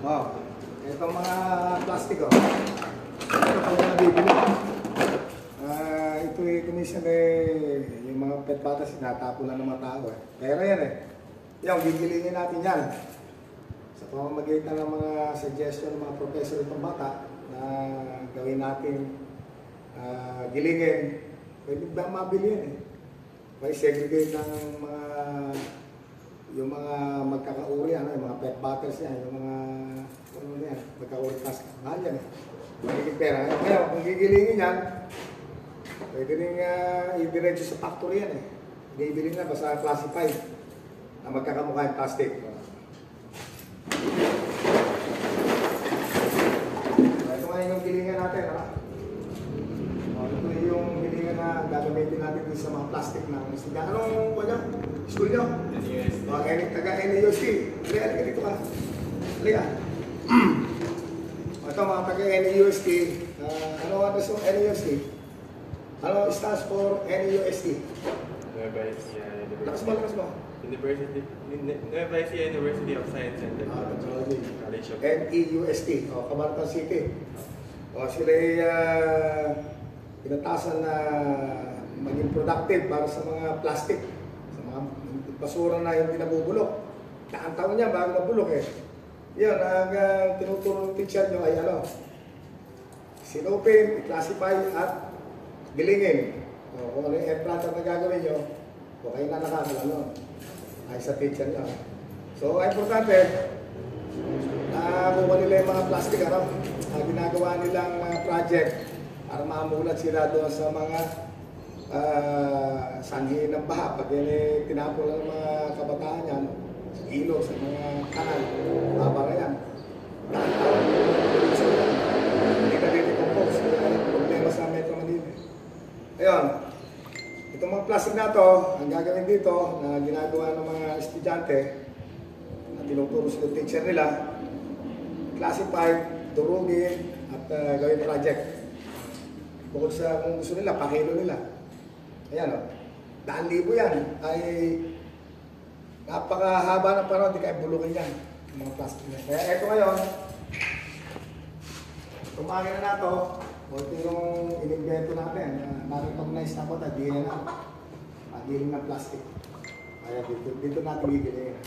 Oh, itong mga plastic, oh. Ito pag nabibili. Ito minsan yung mga pet batas, sinatapo lang ng mga tao eh. Pero yan eh. Yung gigilingin natin yan. Sa pamamagitan ng mga suggestion ng mga professor itong bata na gawin natin gilingin, pwede ba mabili yan eh. May segregate ng mga yung mga magkakauri, yung mga pet batters yan, yung mga ano yan, magkakauri class. Mahal yan eh. Magiging pera. Ngayon, kung gigilingin yan, pwede rin i-diretso sa factory yan eh. Bibili na basta classified na magkakamukha yung plastic. Ito nga yung gilingan natin. Ito yung gilingan na gagamitin natin dito sa mga plastic na estudyante. Anong wala? School nyo? NUST. Taga-NUST. Halika dito ka. Halika. Ito mga taga-NUST. Ano ang address ng NUST? Ano stands for NUST? Nueva Ecija Lakas mo. University. Nueva Ecija University of Science and Technology. College of NEUST. Camaratan City. Sila ay pinatasan na maging productive para sa mga plastic. Sa mga basura na hindi nabubulok. Ang taon niya bago mabulok eh. Yan, ang tinuturo ng teacher nyo ay ano? Sinupin, i-classify at gilingin. Kung ano yung implant na gagawin nyo, o kayo na nakakala nun. Ay sa teacher nyo. So, ay importante, kuha nila yung mga plastic, ginagawa nilang project para maamulat sila doon sa mga sanhi ng baha. Pag yan tinapon lang ng mga kabataan yan, sa ilog, sa mga kanal, mabara yan. Hindi ka dito-compose. Problema sa Metro Manila. Ayun, itong mga plastic na to, ang gagawin dito na ginagawa ng mga estudyante na tinuturo sa teacher nila, classify, durugin, at gawin project. Bukod sa kung gusto nila, pakilo nila. Ayan o, 1,000 yan. Ay napakahaba ng panahon, di kayo bulukin yan. Mga plastic na. Kaya eto ngayon, tumagin na ito. Ito yung inimbento natin. Nakipag-nice na ko na DNA. Pagiling ng plastic. Kaya dito natin gigilin.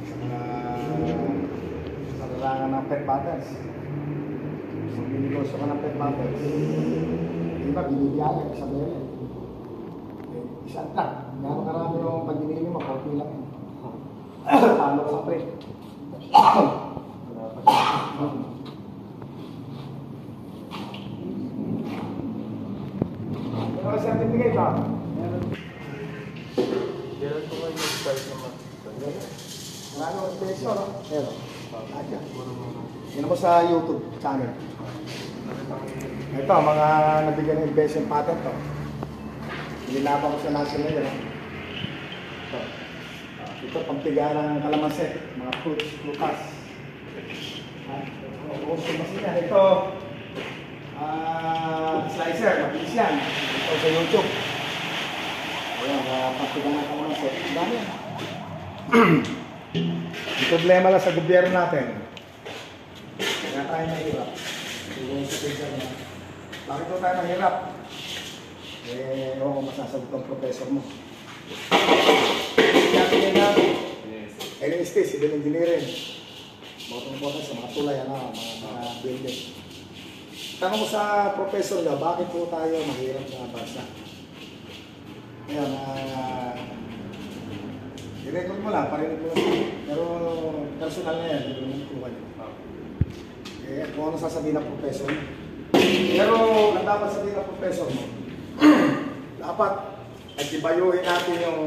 Sa mga sa larangan ng pet battles. Kung binigosyo ka ng pet battles, iba, binibiyaya ka sa bere. Isang lang. Gano'ng karami yung pag binili mo, kaunti lang yun. Talo ka sa pre. Ano ka certificate ba? Kailan po kayo nag-start naman? Wala nang special, no? Pero, yan mo sa YouTube channel. Ito, mga nabigyan ng investment patent to. Nilinapan ko sa national yun. Ito. Ito, pagtiga ng kalamansi, mga fruits, prutas. Ito, slicer, mabilis yan. Ito sa YouTube. Ayan, pagtiga ng kalamansi. Ang dami yan. Yung problema lang sa gobyerno natin. Kaya tayo mahirap. Yung sa picture niya. Bakit po tayo mahirap? Eh, oo, mas nasagot ang professor mo. Kaya tingin na, LST, civil engineering. Botong-botong sa mga tulay, mga building. Tanong mo sa professor niya, bakit po tayo mahirap na bansa? Ngayon, i-record mo lang, parinig mo lang. Pero personal na yan, hindi mo nakuha niya. Eh, kung ano sasabihin ng professor mo. Pero ang dapat sabihin ng professor mo, dapat nag-ibayuhin natin yung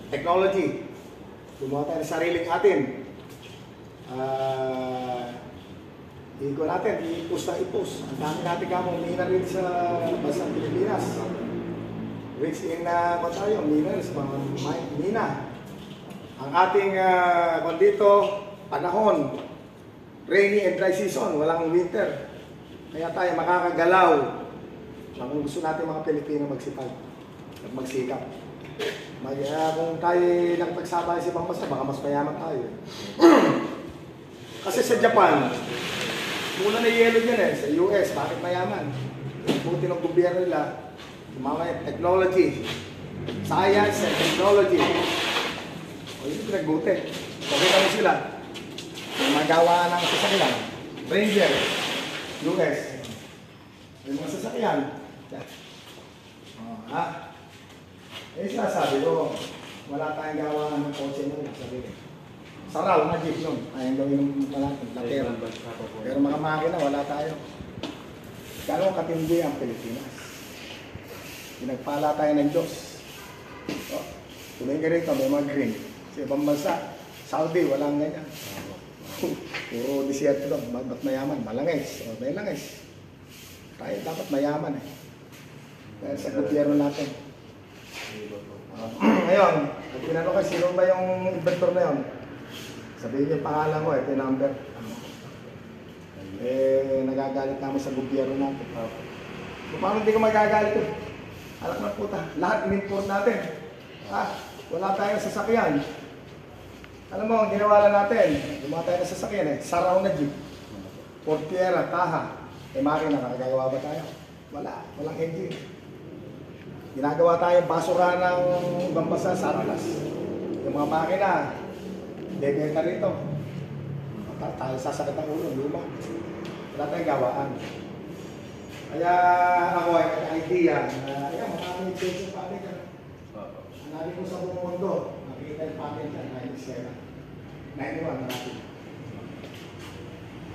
technology. Gumawa tayo ng sariling atin. Iiko natin, i-push na i-push. Ang dami natin kamong mineral sa bansang Pilipinas. Rich in minerals, mga mina. Ang ating dito, panahon, rainy and dry season, walang winter. Kaya tayo makakagalaw. Kung gusto natin mga Pilipino magsipag at magsikap. Kung tayo lang pagsabay sa ibang bansa, baka mas mayaman tayo. Kasi sa Japan, mula na yelo dyan sa US, bakit mayaman? Ang buti ng gobyerno nila, mga technology, science and technology. O yun pinagbuti. Pakita mo sila. Yung magawa ng sasakyan. Ranger, US. Yung mga sasakyan. Eh sinasabi ko, wala tayong gawa ng kotse nun. Sabi ko. Saraw na jeep nun. Ayang gawin ng malaking lakero. Pero mga makina, wala tayo. Gano'ng katindi ang Pilipinas. Pinagpala tayo ng Diyos. Tuloy ka rito, may mga green. Sa ibang bansa, Saudi, walang ganyan. Puro disyerto doon, ba't mayaman? Malangis, o may langis. Tayo dapat mayaman eh. Dahil sa gobyerno natin. Ngayon, pag pinano ka, sino ba yung inventor na yun? Sabihin niyo yung pangalan ko, ito yung number. Eh, nagagalit naman sa gobyerno natin. So, paano hindi ka magagalit yun? Alam na puta, lahat in-import natin. Wala tayong sasakyan. Alam mo, ang ginawa lang natin, gumawa tayo ng sasakyan eh, saraw na jeep. Portiera, kaha. Eh, makina, nakagagawa ba tayo? Walang engine. Ginagawa tayong basura ng ibang bansa sa alas. Yung mga makina, bebenta rito. Tayo sasakit ang ulo, luma. Wala tayong gawaan. Kaya ako ay idea na, ayan, maraming extension patent yan. Hanapin ko sa buong mundo, nakikita yung patent yan, 97. 91, marami.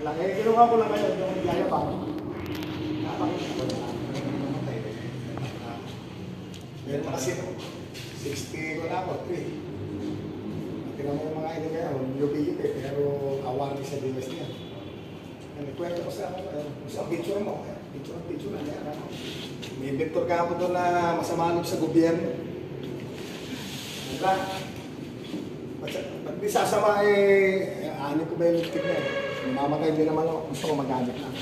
Alam, kinuha ko lang kayo, yung gaya pa. Napakita ko na. Meron kasi 60 ko na ako, 3. Tingnan mo yung mga ino kaya, yubi-yubi, pero awarding sa US niya. Nagkwento ko sa picture mo, picture na yan. May inventor ka po doon na masamalog sa gobyerno. Diba? Ba't di sasama ano ko ba yung tip na yun? Mamatay din naman ako, gusto ko magamit lang.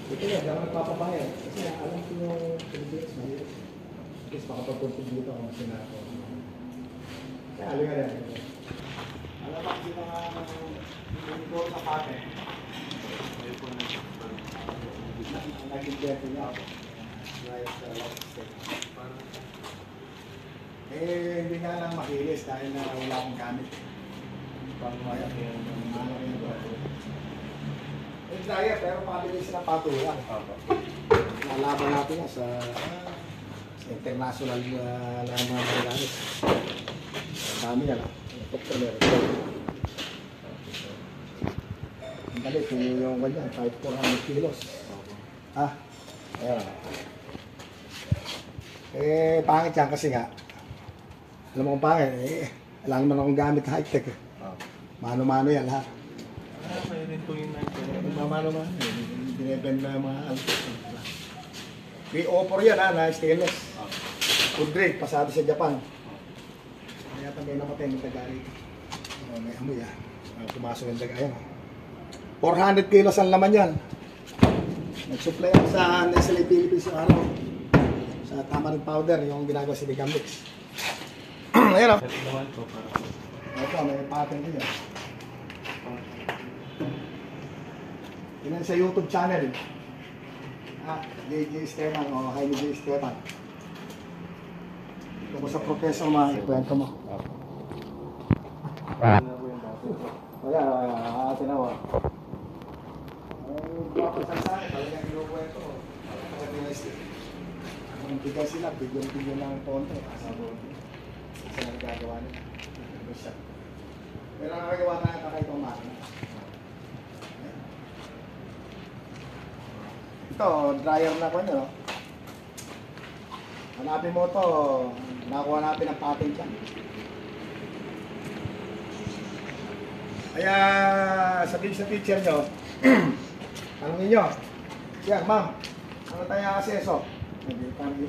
Ito yan, dapat nagpapabaya. Kasi alam ko yung Philippines, mahirap. At least makapag-contribute ako ng Senado. Kaya alam nga rin. Alam ba kasi mga import sa patent? Nag-invento niya ako. Right, hindi nga nga lang makilis dahil na wala akong gamit. Pang malaki yung Yung dryer, pero pabilis na patulang. Nalaban natin yan sa international na mga magagamit. Ang dami yan. Ang galit, yung ganyan, kahit 400 kilos. Ah, ayan. Pangit yan kasi nga. Alam mo kung pangit, alam naman akong gamit high-tech. Mano-mano yan lahat. Kaya rin po yung Mano-mano. Binibend na yung mga altos. May offer yan na stainless. Food grade, pasado sa Japan. Kaya tambay namatay ng taga rito. May amoy yan. Pumasok yung taga. Ayan. 400 kilos ang laman yan. Nag-supply ako sa Nestle Philippines yung araw. Sa tamarind powder, yung ginagawa si Liga Mix. Ayan o. naman po para Ito, may patent din yan. Yan sa YouTube channel. JJ Esteban o Jaime J. Esteban. Ito mo sa professor mga ikwento mo. Wala, tinawa. Bakit sa akin, talagang inukwento ko. Ang bigay sila, bigyan lang ang tonto. Kasi nagagawa nila. Pero nakagawa na kakay itong makina. Ito, dryer na ko nyo. Hanapin mo ito, nakuha natin ang patent yan. Kaya sabihin sa teacher nyo, tanongin nyo, siya, ma'am, ano tayo aseso? Hindi kami.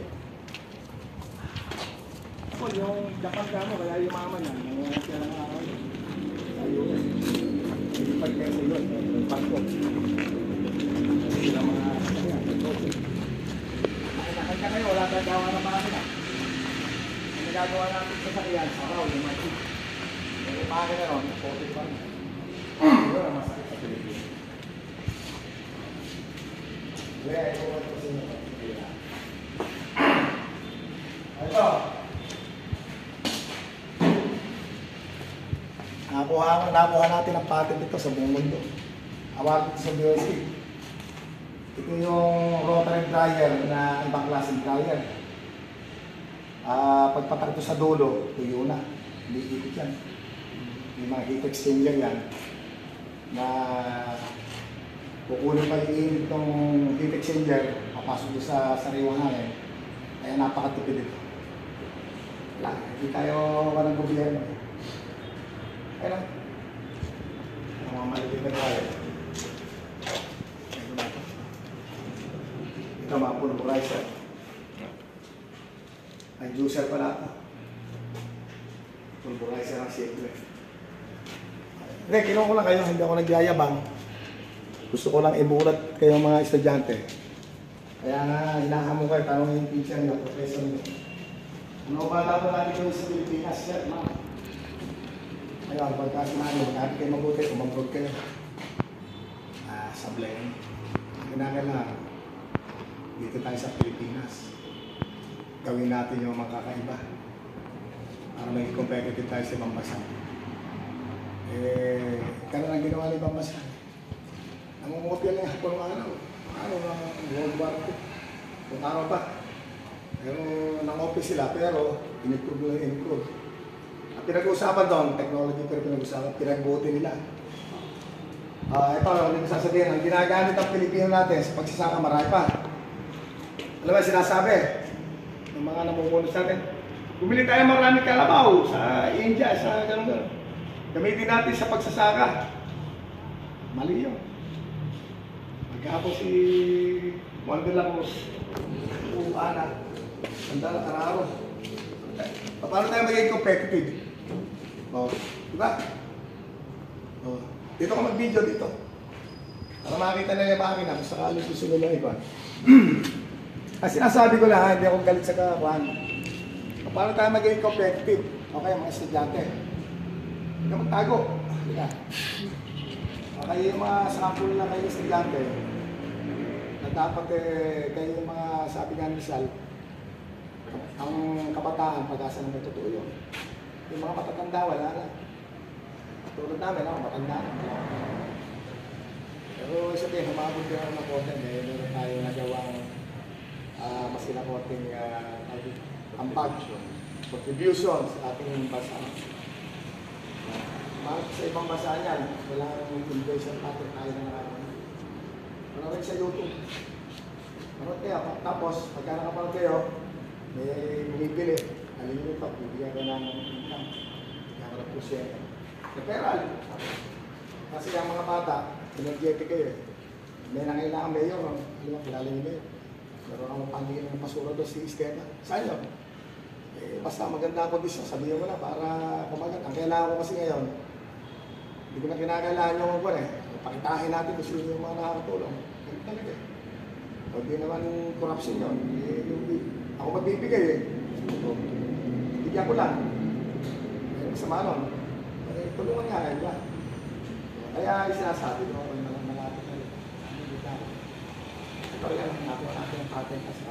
Ako, yung Japan ka mo, kaya yumaman yan. Nangyayang siya lang ako. Ayun. Hindi pa kayo sa yun. Yung pangko. Sila mga kaya. Nakakanta kayo, wala tayong gawa ng makina. Ang nagagawa natin sa sakyan, saraw, yung machine. Yung makina ron, potit pa rin. Yun ang masakit sa Pilipinas. Kaya, ito ko ito sa inyo. Ito. Nakuha natin ang patent dito sa buong mundo. Award ito sa BSC. Ito yung rotary dryer na ibang klaseng dryer. Pagpatak ito sa dulo, tuyo na. Hindi ikot yan. May mga heat exchanger yan na kukunin pa yung init ng heat exchanger, papasok ito sa sariwang hangin. Kaya napakatipid ito. Wala, hindi tayo ng gobyerno. Kaya lang. Ang mga maliit na dryer. Ito mga pulverizer. Ay juicer pala ito. Pulverizer ang simple. Hindi, kinuha ko lang kayo, hindi ako nagyayabang. Gusto ko lang imulat kayo mga estudyante. Kaya nga, hinahamon kayo, tanongin yung teacher niyo, professor niyo. Ano ba dapat natin gawin sa Pilipinas, sir, ma'am? Ayun, pagka sinabi, mag-aari kayo mabuti, umamprove kayo. Sablay. Kinakailangan, dito tayo sa Pilipinas. Gawin natin yung makakaiba. Para may competitive tayo sa ibang bansa. Ganun ang ginawa ng ibang bansa. Nangungopia na yung hapon ng araw. Araw ng World War II. Kung araw pa. Pero nangopia sila, pero in-improve lang in-improve. Ang pinag-uusapan doon, technology pero pinag-uusapan, pinag-buti nila. Ito, hindi ko sasabihin, ang ginagamit ang Pilipino natin sa pagsasaka marami pa. Alam mo, sinasabi ng mga namumuno sa atin, bumili tayo marami kalabaw sa India, sa gano'n-gano'n. Gamitin natin sa pagsasaka. Mali yun. Magkahapon si Juan de la Cruz, Ana, Sandala Carraro. Paano tayo magiging competitive? Diba? Dito ka mag-video dito. Para makita na yung makina kung sakali susunod ng iba. Sinasabi ko lang, hindi ako galit sa kakuhan. Paano tayo magiging competitive? Okay, mga estudyante. Hindi ka magtago. Diba? Okay, yung mga sample na kayo estudyante, na dapat kayo yung mga sabi nga ni Sal, ang kabataan, pag-asa ng totoo yun. Yung mga matatanda, wala na. Tulad namin, ako, matanda na. Pero sabihin, humabot din ako ng konti, meron tayo nagawang mas sinakorting ambag, contribution sa ating bansa. Sa ibang bansa niyan, walang invasion pattern tayo na nakakaroon. Panorin sa YouTube. Panood kayo, tapos pagka nakapanood kayo, may bumibili. Alin nyo ito, bibigyan ka ng income. Bibigyan ka ng pusyente. Referral. Kasi ang mga bata, energetic kayo. May nangailangan mayor, hindi mo kilala yung mayor. Pero ang pangingin ng basura doon si Estela. Saan yun? Basta maganda ang kondisyon, sabihin mo na para kumagat. Ang kailangan ko kasi ngayon, hindi ko na kinakailangan yung buwan pakitain natin kung sino yung mga nakakatulong. Ganun talaga eh. O di naman corruption yun. Ako magbibigay eh. Bigyan ko lang. May masama nun. Tulungan nga ba? Kaya sinasabi ko, malapit na rin. Ito yan, natin ang patent kasi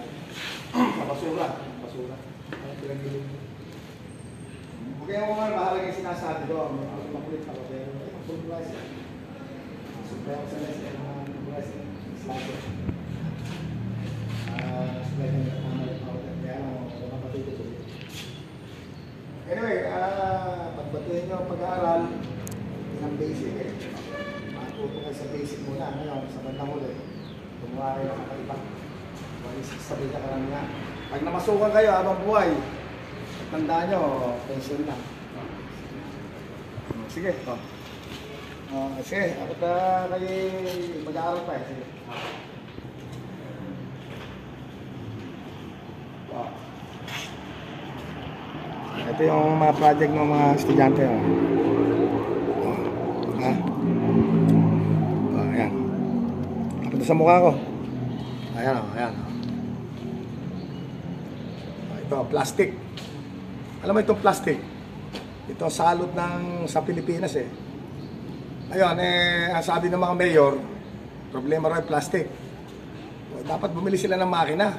sa basura. Basura. Pinag-ilig. Kaya mo nga, mahalaga yung sinasabi ko. Makulit ako, pero full price. Supply ako sa lesson ng price ng slato. Supply ng pamalit ako. Kaya lang, mapatuto ko. Anyway, pagbatuhin nyo ang pag-aaral, yun ang basic eh. Matuto kayo sa basic muna. Ngayon, sa bandang huli, gumawa kayo ng kakaiba. Sabi ka lang nga. Pag namasukan kayo habang buhay, tandaan nyo, pension lang. Sige. Sige, ako na kayo mag-aaral pa eh. Sige. Ito yung mga project ng mga estudyante. Ha? Ayan. Kapag sa mukha ko. Ayan o, ayan. Ito, plastic. Alam mo itong plastic? Ito salot ng sa Pilipinas eh. Ayun, ang sabi ng mga mayor, problema raw yung plastic. O, dapat bumili sila ng makina.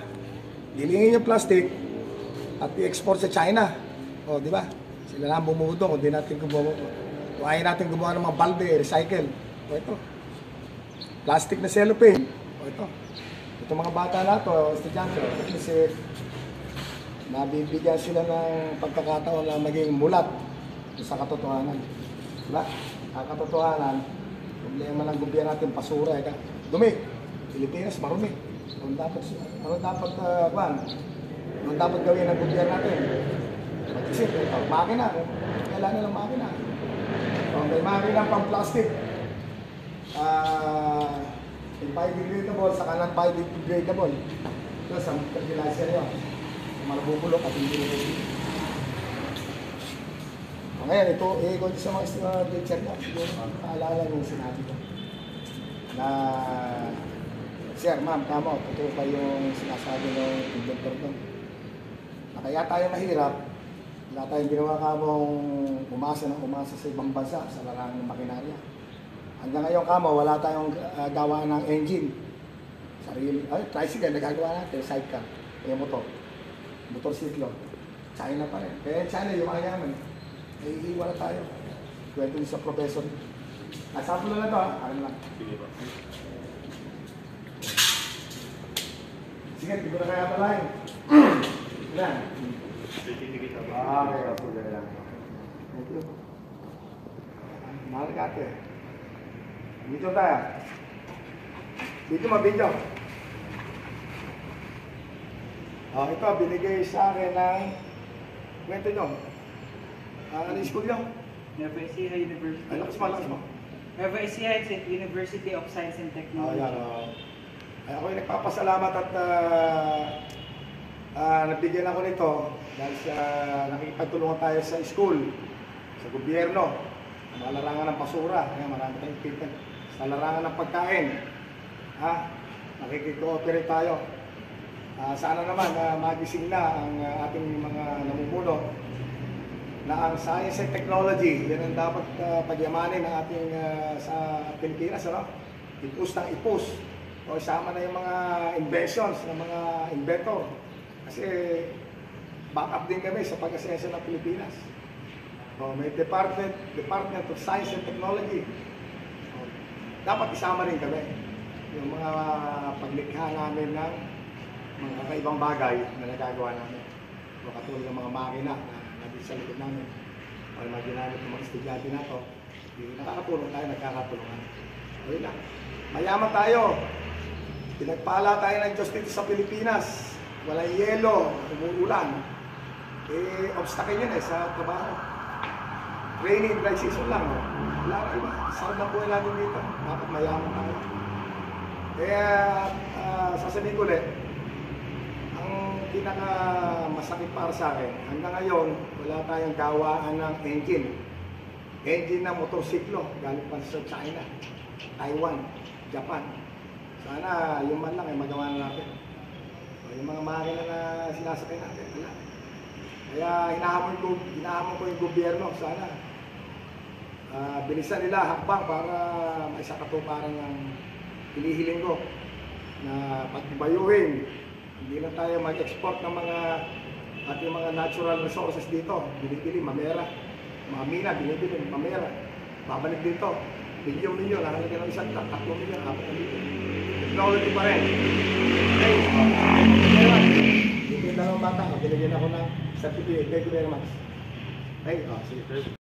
Gilingin yung plastic at i-export sa China. O, di ba? Sila lang bumudo kung di natin gumawa. Kung ayaw natin gumawa ng mga balde, recycle. O, ito. Plastic na cellophane. O, ito. Ito mga bata na ito, estudyante. Kasi nabibigyan sila ng pagkakataon na maging mulat sa katotohanan. Diba? Ang katotohanan, problema ng gobyerno natin, pasura. Dumi. Pilipinas, marumi. Ano dapat gawin ng gobyerno natin? Mag-isip, makina. Kailangan nilang makina. May makina pang plastic. Biodegradable, saka non-biodegradable. Ito, sa fertilizer yun. Malabubulok at hindi rin. Ngayon, ito, ikot sa mga teacher na. Paalala yung sinabi ko. Na, sir, ma'am, tama, totoo pa yung sinasabi ng inventor doon. Na kaya tayo mahirap, wala tayong ginawa kamong umasa sa ibang bansa sa larangan ng makinarya. Hanggang ngayon kamo, wala tayong gawa ng engine. Sarili, tricycle, nagagawa natin, sidecar, yung motorsiklo. China pa rin. Kaya China, yung ayaman, naiiwa na tayo. Kwento sa professor. Sample na ito, ano lang. Sige ba? Sige, hindi ko na kaya palahin. Yan. Certificate of Okay, ako gano'n lang. Thank you. Mahal ka ate. Dito tayo. Dito mabidyo. Ito, binigay sa akin ng kwento nyo. Ano yung school nyo? FSCI University. Ay, lakas mo. FSCI University of Science and Technology. Ay, ako yung nagpapasalamat at nabigyan ako nito dahil sa nakikipagtulungan tayo sa school, sa gobyerno, mga larangan ng basura, marami tayong kita, sa larangan ng pagkain, nakikikooperate tayo. Sana naman magising na ang ating mga namumuno na ang science and technology, yan ang dapat pagyamanin ng ating sa Pilipinas, ipus ng ipus, o isama na yung mga inventions ng mga inventor. Kasi back up din kami sa pag-asensya ng Pilipinas. May Department of Science and Technology. Dapat isama rin kami. Yung mga paglikha namin ng mga kakaibang bagay na nagagawa namin. O katulad ng mga makina na nandito sa likod namin. O mga ginamit ng mga estudyante na ito. Nakakatulong tayo, nagkakatulungan. Ayun lang. Mayaman tayo. Pinagpala tayo ng Diyos dito sa Pilipinas. Walang yelo, umuulan. Obstacle yun sa trabaho. Rainy and dry season lang. Wala na iba. Sarap ng buhay natin dito. Dapat mayaman tayo. Kaya, sasabihin ko ulit, ang pinaka masakit para sa akin, hanggang ngayon, wala tayong gawaan ng engine. Engine ng motorsiklo, galing pa sa China, Taiwan, Japan. Sana yung man lang ay magawa na natin. Yung mga makina na sinasakay natin, wala. Kaya hinahamon ko yung gobyerno, sana bilisan nila hakbang para maisakatuparan ng hinihiling ko na pagbayuhin. Hindi lang tayo mag-export ng ating mga natural resources dito. Binibili, mamera. Mga mina, binibili, mamera. Babalik dito. Milyon-milyon, nakalagay ng 1 tak, 3 milyon, 4 milyon. Technology pa rin. Okay. Hindi na ng bata, binigyan ako ng certificate. Thank you very much. Hey, sige.